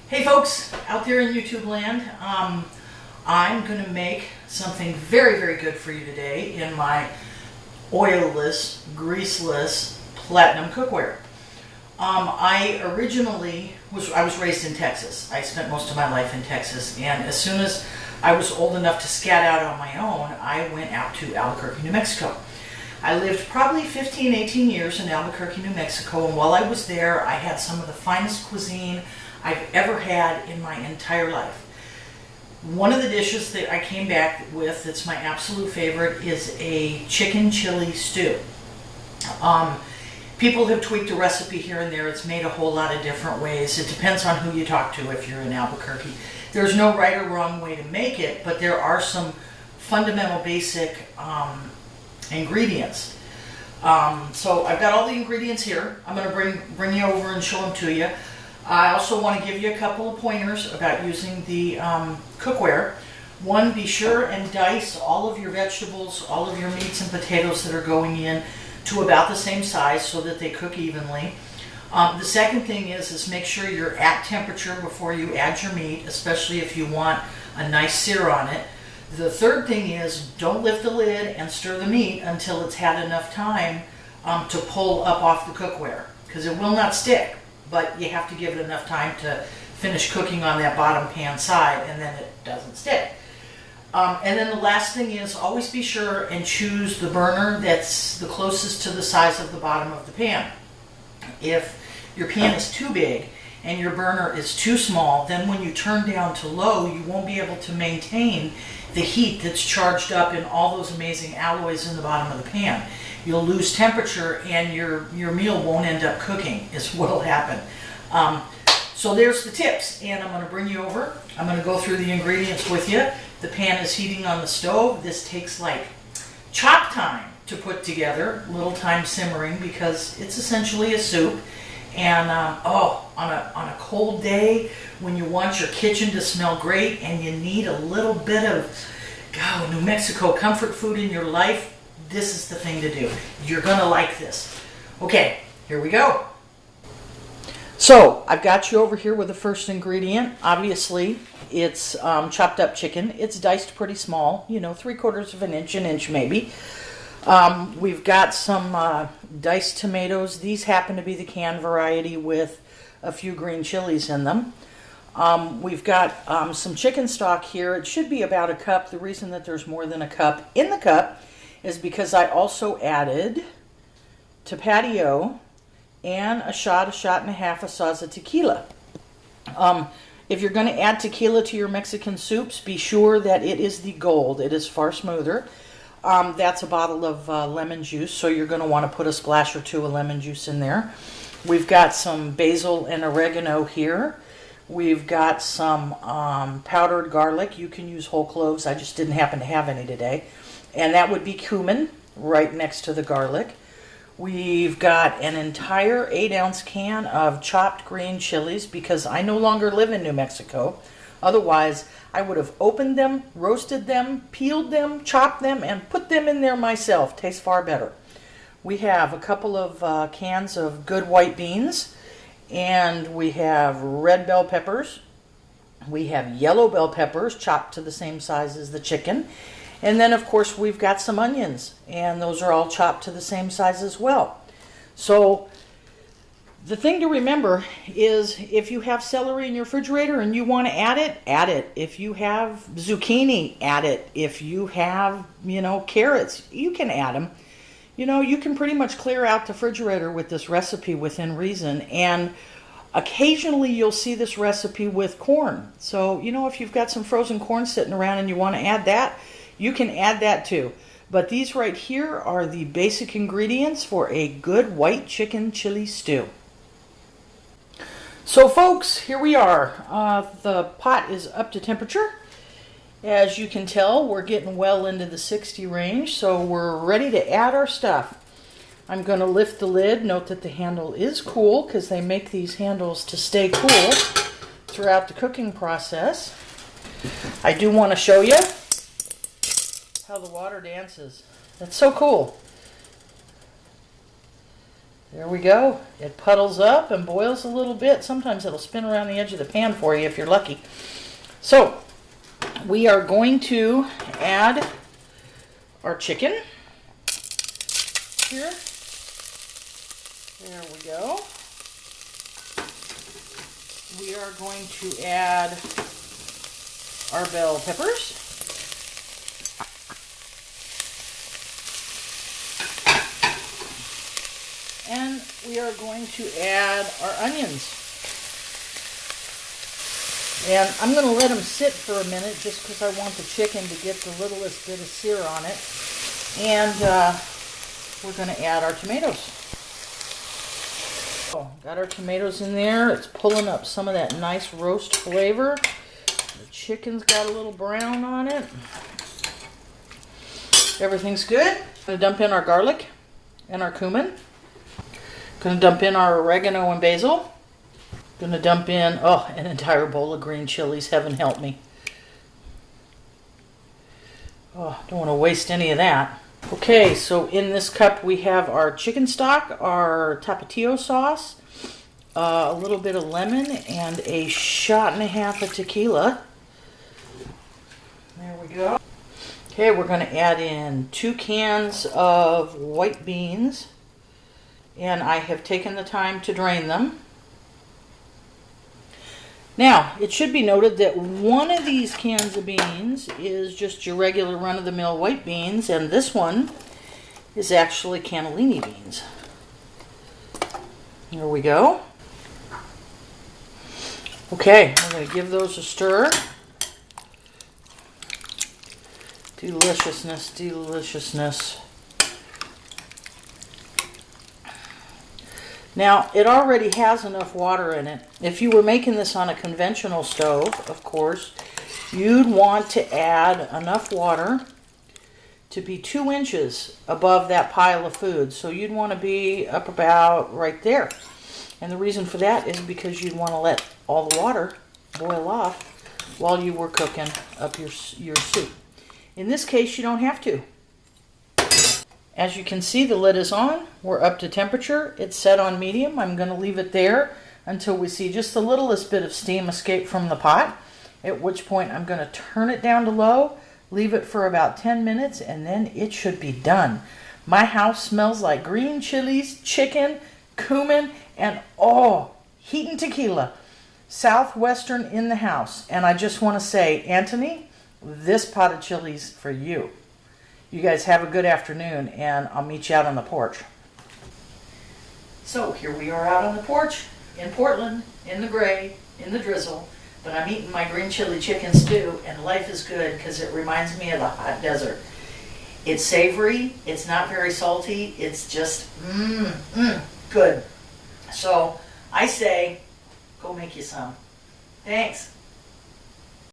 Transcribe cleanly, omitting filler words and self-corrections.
Hey folks, out there in YouTube land, I'm going to make something very, very good for you today in my oilless, greaseless, platinum cookware. I was raised in Texas. I spent most of my life in Texas, and as soon as I was old enough to scat out on my own, I went out to Albuquerque, New Mexico. I lived probably 15, 18 years in Albuquerque, New Mexico, and while I was there, I had some of the finest cuisine I've ever had in my entire life. One of the dishes that I came back with that's my absolute favorite is a chicken chili stew. People have tweaked the recipe here and there. It's made a whole lot of different ways. It depends on who you talk to if you're in Albuquerque. There's no right or wrong way to make it, but there are some fundamental basic ingredients. So I've got all the ingredients here. I'm going to bring you over and show them to you. I also want to give you a couple of pointers about using the cookware. One, be sure and dice all of your vegetables, all of your meats and potatoes that are going in to about the same size so that they cook evenly. The second thing is make sure you're at temperature before you add your meat, especially if you want a nice sear on it. The third thing is don't lift the lid and stir the meat until it's had enough time to pull up off the cookware, because it will not stick. But you have to give it enough time to finish cooking on that bottom pan side, and then it doesn't stick. And then the last thing is always be sure and choose the burner that's the closest to the size of the bottom of the pan. If your pan is too big and your burner is too small, then when you turn down to low, you won't be able to maintain the heat that's charged up in all those amazing alloys in the bottom of the pan. You'll lose temperature and your meal won't end up cooking is what'll happen. So there's the tips, and I'm going to bring you over. I'm going to go through the ingredients with you. The pan is heating on the stove. This takes like chop time to put together, little time simmering, because it's essentially a soup. And on a cold day when you want your kitchen to smell great and you need a little bit of New Mexico comfort food in your life, this is the thing to do. You're going to like this. Okay, here we go. So I've got you over here with the first ingredient. Obviously, it's chopped up chicken. It's diced pretty small, 3/4 of an inch maybe. We've got some diced tomatoes. These happen to be the canned variety with a few green chilies in them. We've got some chicken stock here. It should be about a cup. The reason that there's more than a cup in the cup is because I also added tapatio and a shot and a half of salsa tequila. If you're going to add tequila to your Mexican soups, be sure that it is the gold. It is far smoother. That's a bottle of lemon juice, so you're going to want to put a splash or two of lemon juice in there. We've got some basil and oregano here. We've got some powdered garlic. You can use whole cloves. I just didn't happen to have any today. And that would be cumin right next to the garlic. We've got an entire 8-ounce can of chopped green chilies because I no longer live in New Mexico. Otherwise, I would have opened them, roasted them, peeled them, chopped them, and put them in there myself. Tastes far better. We have a couple of cans of good white beans, and we have red bell peppers. We have yellow bell peppers chopped to the same size as the chicken. And then, of course, we've got some onions, and those are all chopped to the same size as well. So the thing to remember is if you have celery in your refrigerator and you want to add it, add it. If you have zucchini, add it. If you have, carrots, you can add them. You can pretty much clear out the refrigerator with this recipe within reason. And occasionally you'll see this recipe with corn. So, if you've got some frozen corn sitting around and you want to add that, you can add that too. But these right here are the basic ingredients for a good white chicken chili stew. So folks, here we are. The pot is up to temperature. As you can tell, we're getting well into the 60 range, so we're ready to add our stuff. I'm going to lift the lid. Note that the handle is cool because they make these handles to stay cool throughout the cooking process. I do want to show you how the water dances. That's so cool. There we go. It puddles up and boils a little bit. Sometimes it'll spin around the edge of the pan for you if you're lucky. So we are going to add our chicken here. There we go. We are going to add our bell peppers. And we are going to add our onions. And I'm going to let them sit for a minute just because I want the chicken to get the littlest bit of sear on it. And we're going to add our tomatoes. So, got our tomatoes in there. It's pulling up some of that nice roast flavor. The chicken's got a little brown on it. Everything's good. I'm going to dump in our garlic and our cumin. Going to dump in our oregano and basil. Going to dump in, an entire bowl of green chilies. Heaven help me. Oh, don't want to waste any of that. Okay, so in this cup we have our chicken stock, our tapatio sauce, a little bit of lemon, and a shot and a half of tequila. There we go. Okay, we're going to add in 2 cans of white beans. And I have taken the time to drain them. Now, it should be noted that one of these cans of beans is just your regular run-of-the-mill white beans, and this one is actually cannellini beans. Here we go. Okay, we're going to give those a stir. Deliciousness, deliciousness. Now, it already has enough water in it. If you were making this on a conventional stove, of course, you'd want to add enough water to be 2 inches above that pile of food. So you'd want to be up about right there. And the reason for that is because you'd want to let all the water boil off while you were cooking up your soup. In this case, you don't have to. As you can see, the lid is on. We're up to temperature. It's set on medium. I'm going to leave it there until we see just the littlest bit of steam escape from the pot, at which point I'm going to turn it down to low, leave it for about 10 minutes, and then it should be done. My house smells like green chilies, chicken, cumin, and heat and tequila. Southwestern in the house. And I just want to say, Anthony, this pot of chili's for you. You guys have a good afternoon, and I'll meet you out on the porch. So here we are out on the porch in Portland, in the gray, in the drizzle, but I'm eating my green chili chicken stew, and life is good because it reminds me of the hot desert. It's savory, it's not very salty, it's just good. So I say, go make you some. Thanks.